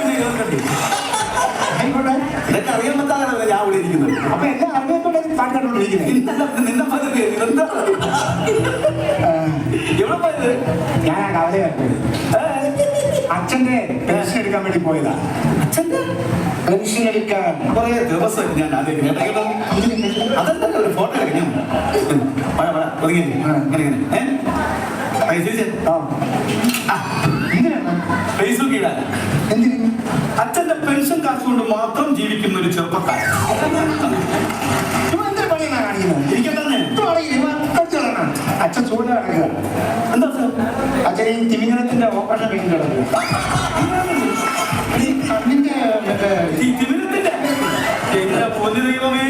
പിന്നെ കേൾക്കട്ടെ. ആയിക്കോട്ടെ. ഇതൊക്കെ അറിയാൻ പറ്റാതെ ഞാൻ ഇവിടെ ഇരിക്കുന്നത്. അപ്പൊ എല്ലാം അറിഞ്ഞിട്ടുള്ള പാട്ട് കണ്ടോണ്ടിരിക്കുന്നത്. നിന്നെ പറഞ്ഞത് എന്താ എവിടെ പോയത്? ഞാൻ ആ കവലയായിട്ട് അച്ഛന്റെ പെൻഷൻ എടുക്കാൻ വേണ്ടി പോയതാ. പെൻഷൻ എടുക്കാൻ കുറെ ദിവസം ഞാൻ ആദ്യം കേട്ടോ. അതെന്താ ഒരു ഫോട്ടോ എടുക്കാൻ ഒതുങ്ങി ഇങ്ങനെ ഫേസ്ബുക്ക് ഇടാൻ. അച്ഛന്റെ പെൻഷൻ കാശ് കൊണ്ട് മാത്രം ജീവിക്കുന്ന ഒരു ചെറുപ്പക്കാരൻ. അച്ഛൻ ചൂട് കിടക്കുക. എന്താ സാർ? അച്ഛൻ ഈ തിമിംഗലത്തിന്റെ ഓപ്പറേഷൻ കഴിഞ്ഞ് കിടക്കുക. കണ്ണിന്റെ എന്റെ പൊന്നു ദൈവമേ,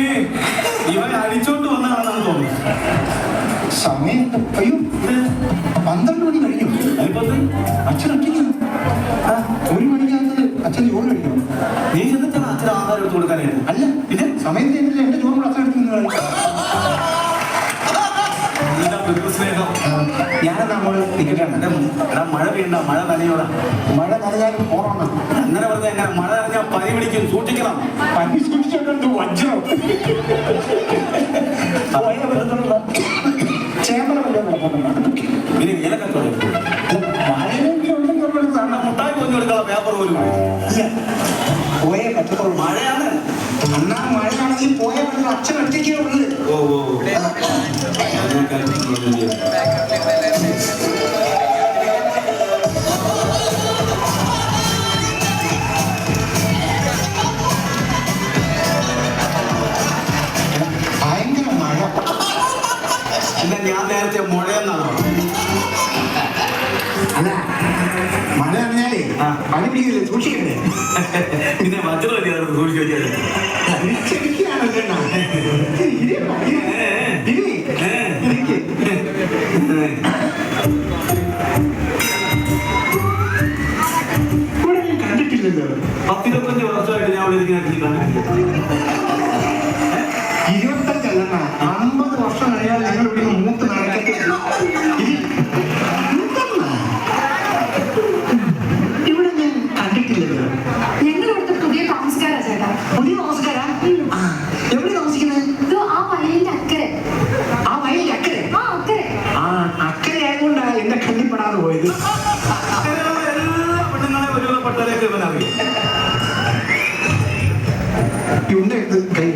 ഇവൻ അടിച്ചോണ്ട് വന്നതാണെന്നാണ് തോന്നുന്നു. സമയം അയ്യോ 12 മണി കഴിഞ്ഞു. അച്ഛൻ ഒറ്റയ്ക്ക് 1 മണിക്കകത്ത് അച്ഛൻ ചോറ് കഴിക്കണം. നീ ചെന്നിട്ടാണ് അച്ഛൻ ആഹാരം എടുത്ത് കൊടുക്കാനായിട്ട്? അല്ല, പിന്നെ സമയം കഴിഞ്ഞില്ല. എന്റെ ചോറ് അച്ഛൻ എടുക്കുന്നത് സ്നേഹം. ഞാനെന്നാ നമ്മള് നിൽക്കട്ടാണ്. എടാ മഴ പെയ്യണ്ട, മഴ നനയോടാ. മഴ നനഞ്ഞാലും പോകണം. അങ്ങനെ പറഞ്ഞ എങ്ങനെ? മഴ നനഞ്ഞാൽ പനി പിടിക്കും, സൂക്ഷിക്കണം. പനി സൂക്ഷിച്ചോണ്ട് വജ്രം ചേമ്പല ഇനി ഏലക്കത്തോടെ മുട്ടായി കൊഞ്ഞു കൊടുക്കാനുള്ള പേപ്പർ പോലും പോയേ പറ്റത്തുള്ളൂ. മഴയാണ്. അന്നാ മഴയാണെങ്കിൽ പോയ പറ്റുന്ന അച്ഛൻ ഒറ്റയ്ക്കേ ഉള്ളത്. ഭയങ്കര മഴ. പിന്നെ ഞാൻ നേരത്തെ മുഴയെന്നാണോ? അല്ല, മഴ അറിഞ്ഞാലേ പനി പിടിക്കില്ലേ, സൂക്ഷിക്കണ്ടേ? പിന്നെ വജ്രമല്ലേ സൂക്ഷിച്ചു വെച്ചാൽ കണ്ടിട്ടില്ലല്ലോ. 10-25 വർഷമായിട്ട് ഞാൻ അവിടെ ഇരിക്കുന്ന കണ്ടിട്ടില്ല. 25 50 വർഷം കഴിയാൻ ഞങ്ങൾ ഇവിടെ മൂത്ത് നടക്കട്ടെ. ഇവിടെ ഞാൻ കണ്ടിട്ടില്ലല്ലോ. ഞങ്ങൾ ഇവിടുത്തെ പുതിയ താമസക്കാരാ ചേട്ടാ. പുതിയ താമസക്കാരാ? എവിടെ താമസിക്കുന്നത്? ആ വയലിന്റെ അക്കരെ. ആ വയലിന്റെ അക്കരെ? ആ അക്കരെ. ആ അക്കരെ ആയതുകൊണ്ടാണ് എന്റെ കണ്ണിപ്പെടാതെ പോയത്. എല്ലാ പെണ്ണുങ്ങളെ ഒരുപെട്ടവരെയൊക്കെ ഇവനറിയാം. ഉണ്ടെടുത്ത് കൈ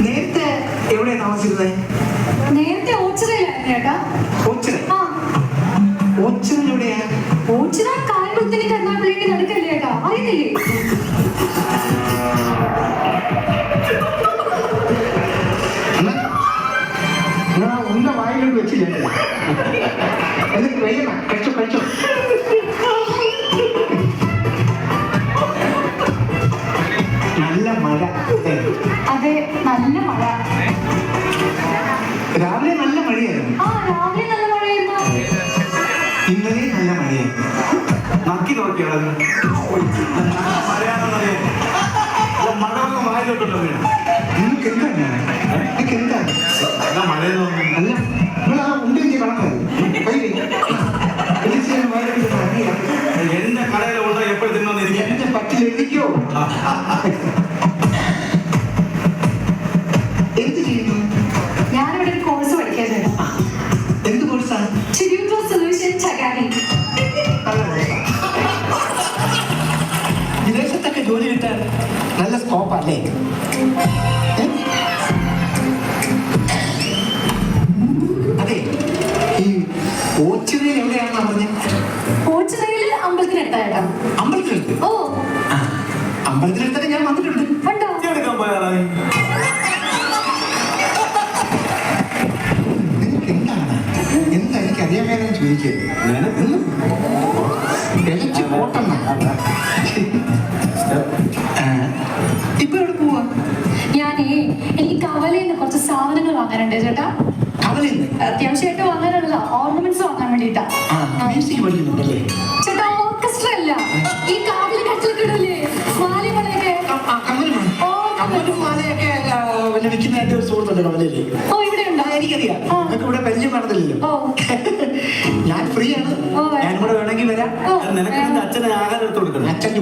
നേരത്തെ എവിടെയാ താമസിക്കുന്നത്? നേരത്തെ ഓച്ചിറയിലായിരുന്നു ചേട്ടാ. ഓച്ചിറ? ആ ഓച്ചിറ എവിടെയാ? ഓച്ചിറ കായംകുളത്തിന് കരുനാഗപ്പള്ളിക്ക് നടക്കല്ലേ ചേട്ടാ, അറിയുന്നില്ലേ? ഉണ്ട വായിലോട്ട് വെച്ചില്ല. എന്നിട്ട് കഴിയണം. കഴിച്ചോ കഴിച്ചോ. നല്ല മഴ. അതെ, നല്ല മഴ. രാവിലെ നല്ല മഴയായിരുന്നു. ആ രാവിലെ നല്ല മഴയായിരുന്നു. ഇന്നലെ നല്ല മഴയായിരുന്നു. നക്കി നോക്കിയാണ് മഴയാണെന്നറിയാം. മഴ വായിലോട്ടുണ്ടോ? നിങ്ങൾക്ക് എന്താണ്? നിങ്ങൾക്ക് എന്താണ്? മഴയെന്ന് പറഞ്ഞു. അല്ല, നിങ്ങൾ ആ ഉണ്ടെങ്കിൽ കളഞ്ഞത് എന്റെ കടയിൽ ഉണ്ട എപ്പോഴും തിന്നോന്ന് എനിക്ക് എന്റെ പറ്റിൽ എത്തിക്കോ. എന്ത് ചെയ്യുന്നു? ഞാനിവിടെ ഒരു കോഴ്സ് പഠിക്കാൻ ചേട്ടാ. എന്ത് കോഴ്സാണ്? ചിരിയൂട്ടോ സൊല്യൂഷൻ ചകാരി. വിദേശത്തൊക്കെ ജോലി കിട്ടാൻ നല്ല സ്കോപ്പല്ലേ? അതെ, ഈ ഓച്ചിറയിൽ എവിടെയാണെന്നാ പറഞ്ഞത്? ഓച്ചിറയിൽ അമ്പലത്തിനടുത്താ ചേട്ടാ. അമ്പലത്തിനടുത്ത്? ഓ, അമ്പലത്തിനടുത്തൊക്കെ ഞാൻ വന്നിട്ടുണ്ട്. കണ്ടോ? എടുക്കാൻ പോയാറായി. നിങ്ങൾക്ക് എന്താണ് എന്താ എനിക്ക് അറിയാൻ വേണമെന്ന് ചോദിക്കരുത്. ഇപ്പൊ എവിടെ പോവാ? ഞാനേ എനിക്ക് കവലയിൽ നിന്ന് കുറച്ച് സാധനങ്ങൾ വാങ്ങാനുണ്ട് ചേട്ടാ. അത്യാവശ്യമായിട്ട് വാങ്ങാനുള്ളതാ, ഓർണമെന്റ്സ് വാങ്ങാൻ വേണ്ടിട്ടാ. പഠിക്കുന്നുണ്ടല്ലേ ചേട്ടാ? ഓർക്കസ്ട്ര അല്ല, ഈ കാവിലെ കട്ടിലൊക്കെ ഇടല്ലേ, മാലിമലയൊക്കെ. വിൽക്കുന്നതായിട്ട് ഒരു സുഹൃത്തുണ്ട് കവലയില്. ഓ, ഇവിടെ ഉണ്ടോ? എനിക്കറിയാം. നിങ്ങൾക്ക് ഇവിടെ പരിചയം കാണത്തില്ലല്ലോ. ഓ ഞാൻ ഫ്രീ ആണ്. ഓ, ഞാൻ കൂടെ വേണമെങ്കിൽ വരാം. ഓ, നിനക്ക് നിന്റെ അച്ഛന് ആഹാരം എടുത്തു കൊടുക്കണം. അച്ഛൻ്റെ